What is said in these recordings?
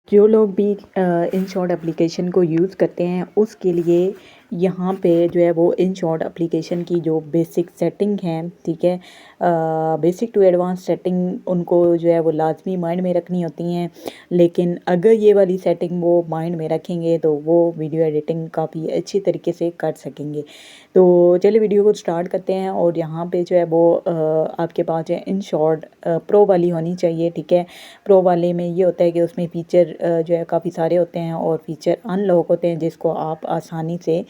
जो लोग भी InShot एप्लीकेशन को यूज़ करते हैं उसके लिए यहाँ पे जो है वो InShot एप्लीकेशन की जो बेसिक सेटिंग है, ठीक है, बेसिक टू एडवांस सेटिंग उनको जो है वो लाजमी माइंड में रखनी होती हैं। लेकिन अगर ये वाली सेटिंग वो माइंड में रखेंगे तो वो वीडियो एडिटिंग काफ़ी अच्छी तरीके से कर सकेंगे। तो चलिए वीडियो को स्टार्ट करते हैं। और यहाँ पे जो है वो आपके पास जो है InShot प्रो वाली होनी चाहिए, ठीक है। प्रो वाले में ये होता है कि उसमें फ़ीचर जो है काफ़ी सारे होते हैं और फ़ीचर अनलॉक होते हैं जिसको आप आसानी से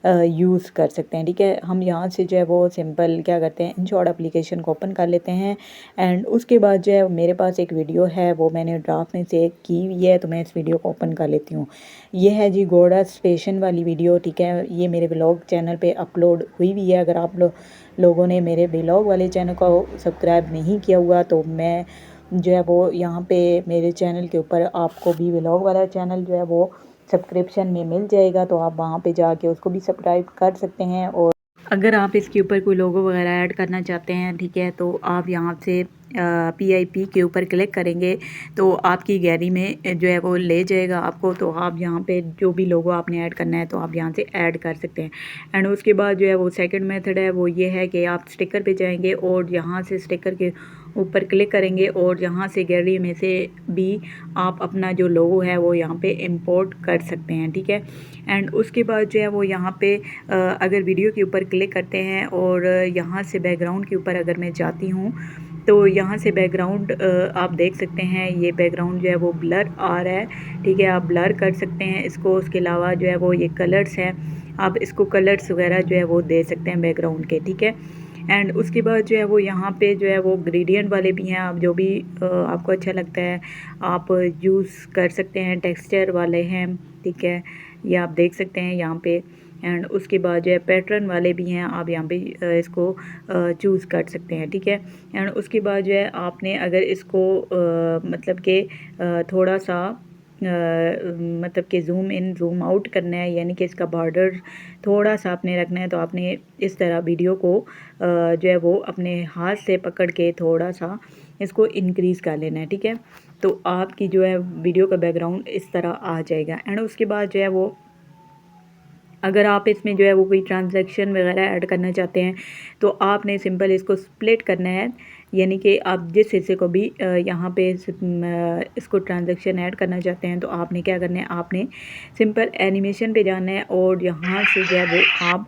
यूज़ कर सकते हैं, ठीक है। हम यहाँ से जो है वो सिंपल क्या करते हैं, InShot एप्लीकेशन को ओपन कर लेते हैं। एंड उसके बाद जो है मेरे पास एक वीडियो है वो मैंने ड्राफ्ट में सेव की हुई है, तो मैं इस वीडियो को ओपन कर लेती हूँ। ये है जी घोड़ा स्टेशन वाली वीडियो, ठीक है। ये मेरे ब्लॉग चैनल पे अपलोड हुई हुई है। अगर आप लोगों ने मेरे ब्लॉग वाले चैनल को सब्सक्राइब नहीं किया हुआ तो मैं जो है वो यहाँ पे मेरे चैनल के ऊपर आपको भी व्लॉग वाला चैनल जो है वो सब्सक्रिप्शन में मिल जाएगा, तो आप वहाँ पे जाके उसको भी सब्सक्राइब कर सकते हैं। और अगर आप इसके ऊपर कोई लोगो वगैरह ऐड करना चाहते हैं, ठीक है, तो आप यहाँ से PIP के ऊपर क्लिक करेंगे तो आपकी गैलरी में जो है वो ले जाएगा आपको। तो आप यहाँ पे जो भी लोगो आपने ऐड करना है तो आप यहाँ से ऐड कर सकते हैं। एंड उसके बाद जो है वो सेकंड मेथड है वो ये है कि आप स्टिकर पे जाएंगे और यहाँ से स्टिकर के ऊपर क्लिक करेंगे और यहाँ से गैलरी में से भी आप अपना जो लोगो है वो यहाँ पे इंपोर्ट कर सकते हैं, ठीक है। एंड उसके बाद जो है वो यहाँ पे अगर वीडियो के ऊपर क्लिक करते हैं और यहाँ से बैकग्राउंड के ऊपर अगर मैं जाती हूँ तो यहाँ से बैकग्राउंड आप देख सकते हैं, ये बैकग्राउंड जो है वो ब्लर आ रहा है, ठीक है। आप ब्लर कर सकते हैं इसको। उसके अलावा जो है वो ये कलर्स हैं, आप इसको कलर्स वगैरह जो है वो दे सकते हैं बैकग्राउंड के, ठीक है। एंड उसके बाद जो है वो यहाँ पे जो है वो ग्रेडियंट वाले भी हैं, आप जो भी आपको अच्छा लगता है आप यूज़ कर सकते हैं। टेक्सचर वाले हैं, ठीक है, ये आप देख सकते हैं यहाँ पे। एंड उसके बाद जो है पैटर्न वाले भी हैं, आप यहाँ पे इसको चूज़ कर सकते हैं, ठीक है। एंड उसके बाद जो है आपने अगर इसको मतलब कि थोड़ा सा मतलब कि ज़ूम इन ज़ूम आउट करना है, यानी कि इसका बॉर्डर थोड़ा सा आपने रखना है, तो आपने इस तरह वीडियो को जो है वो अपने हाथ से पकड़ के थोड़ा सा इसको इंक्रीज़ कर लेना है, ठीक है। तो आपकी जो है वीडियो का बैकग्राउंड इस तरह आ जाएगा। एंड उसके बाद जो है वो अगर आप इसमें जो है वो कोई ट्रांजैक्शन वगैरह ऐड करना चाहते हैं तो आपने सिंपल इसको स्प्लिट करना है, यानी कि आप जिस हिस्से को भी यहाँ पे इसको ट्रांजैक्शन ऐड करना चाहते हैं तो आपने क्या करना है, आपने सिंपल एनिमेशन पे जाना है और यहाँ से जो है वो आप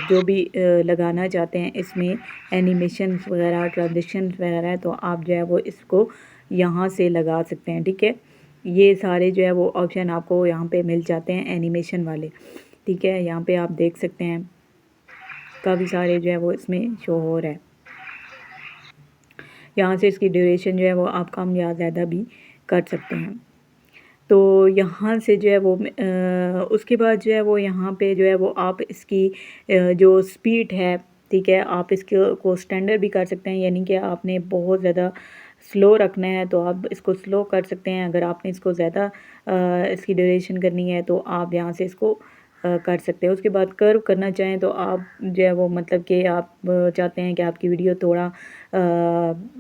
जो भी लगाना चाहते हैं इसमें एनिमेशन वगैरह ट्रांजैक्शन वगैरह, तो आप जो है वो इसको यहाँ से लगा सकते हैं, ठीक है। ये सारे जो है वो ऑप्शन आपको यहाँ पे मिल जाते हैं एनिमेशन वाले, ठीक है। यहाँ पे आप देख सकते हैं काफ़ी सारे जो है वो इसमें शो हो रहा है। यहाँ से इसकी ड्यूरेशन जो है वो आप कम या ज़्यादा भी कर सकते हैं। तो यहाँ से जो है वो उसके बाद जो है वो यहाँ पे जो है वो आप इसकी जो स्पीड है, ठीक है, आप इसके को स्टैंडर्ड भी कर सकते हैं, यानी कि आपने बहुत ज़्यादा स्लो रखना है तो आप इसको स्लो कर सकते हैं। अगर आपने इसको ज़्यादा इसकी ड्यूरेशन करनी है तो आप यहाँ से इसको कर सकते हैं। उसके बाद कर्व करना चाहें तो आप जो है वो मतलब कि आप चाहते हैं कि आपकी वीडियो थोड़ा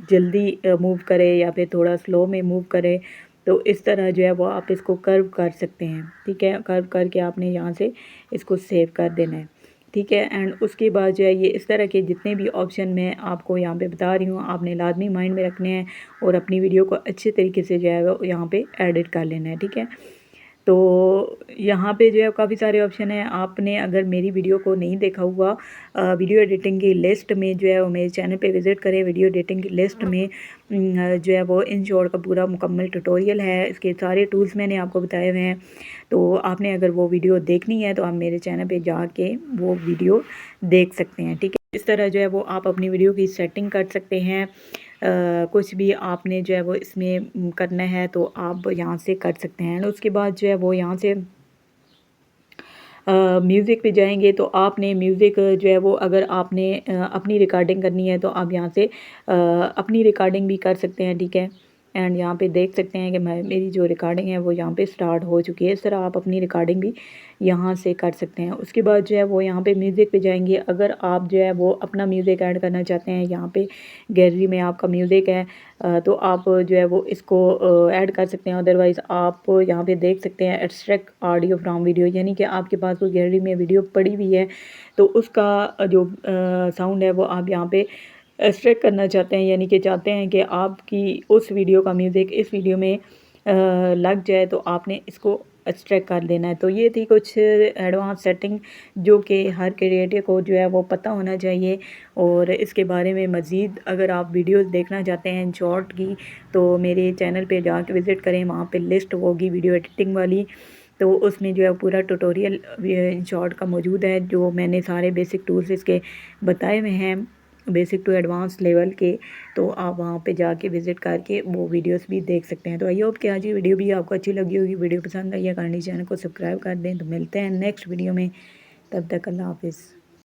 जल्दी मूव करे या फिर थोड़ा स्लो में मूव करे, तो इस तरह जो है वो आप इसको कर्व कर सकते हैं, ठीक है। कर्व करके आपने यहाँ से इसको सेव कर देना है, ठीक है। एंड उसके बाद जो है ये इस तरह के जितने भी ऑप्शन मैं आपको यहाँ पे बता रही हूँ आपने लाजमी माइंड में रखने हैं और अपनी वीडियो को अच्छे तरीके से जो है वो यहाँ पे एडिट कर लेना है, ठीक है। तो यहाँ पे जो है काफ़ी सारे ऑप्शन हैं। आपने अगर मेरी वीडियो को नहीं देखा हुआ, वीडियो एडिटिंग की लिस्ट में जो है वो मेरे चैनल पे विज़िट करें। वीडियो एडिटिंग की लिस्ट में जो है वो InShot का पूरा मुकम्मल ट्यूटोरियल है, इसके सारे टूल्स मैंने आपको बताए हुए हैं। तो आपने अगर वो वीडियो देखनी है तो आप मेरे चैनल पे जाके वो वीडियो देख सकते हैं, ठीक है। इस तरह जो है वो आप अपनी वीडियो की सेटिंग कर सकते हैं। कुछ भी आपने जो है वो इसमें करना है तो आप यहाँ से कर सकते हैं। उसके बाद जो है वो यहाँ से म्यूज़िक पे जाएंगे तो आपने म्यूज़िक जो है वो अगर आपने अपनी रिकॉर्डिंग करनी है तो आप यहाँ से अपनी रिकॉर्डिंग भी कर सकते हैं, ठीक है। एंड यहाँ पे देख सकते हैं कि मेरी जो रिकॉर्डिंग है वो यहाँ पे स्टार्ट हो चुकी है। इस तरह आप अपनी रिकॉर्डिंग भी यहाँ से कर सकते हैं। उसके बाद जो है वो यहाँ पे म्यूज़िक पे जाएंगे। अगर आप जो है वो अपना म्यूज़िक ऐड करना चाहते हैं, यहाँ पे गैलरी में आपका म्यूज़िक है तो आप जो है वो इसको ऐड कर सकते हैं। अदरवाइज़ आप यहाँ पे देख सकते हैं एक्सट्रैक्ट ऑडियो फ्रॉम वीडियो, यानी कि आपके पास कोई गैलरी में वीडियो पड़ी हुई है तो उसका जो साउंड है वो आप यहाँ पे एक्सट्रैक्ट करना चाहते हैं, यानी कि चाहते हैं कि आपकी उस वीडियो का म्यूज़िक इस वीडियो में लग जाए तो आपने इसको एक्सट्रैक्ट कर देना है। तो ये थी कुछ एडवांस सेटिंग जो कि हर क्रिएटर को जो है वो पता होना चाहिए। और इसके बारे में मज़ीद अगर आप वीडियोस देखना चाहते हैं शॉर्ट की तो मेरे चैनल पे जाके विज़िट करें, वहाँ पे लिस्ट होगी वीडियो एडिटिंग वाली, तो उसमें जो है पूरा ट्यूटोरियल शॉर्ट का मौजूद है जो मैंने सारे बेसिक टूल्स इसके बताए हुए हैं, बेसिक टू एडवांस लेवल के। तो आप वहाँ पे जाके विज़िट करके वो वीडियोस भी देख सकते हैं। तो आई होप कि आज ये वीडियो भी आपको अच्छी लगी होगी। वीडियो पसंद आई है करनी चैनल को सब्सक्राइब कर दें। तो मिलते हैं नेक्स्ट वीडियो में, तब तक अल्लाह हाफिज़।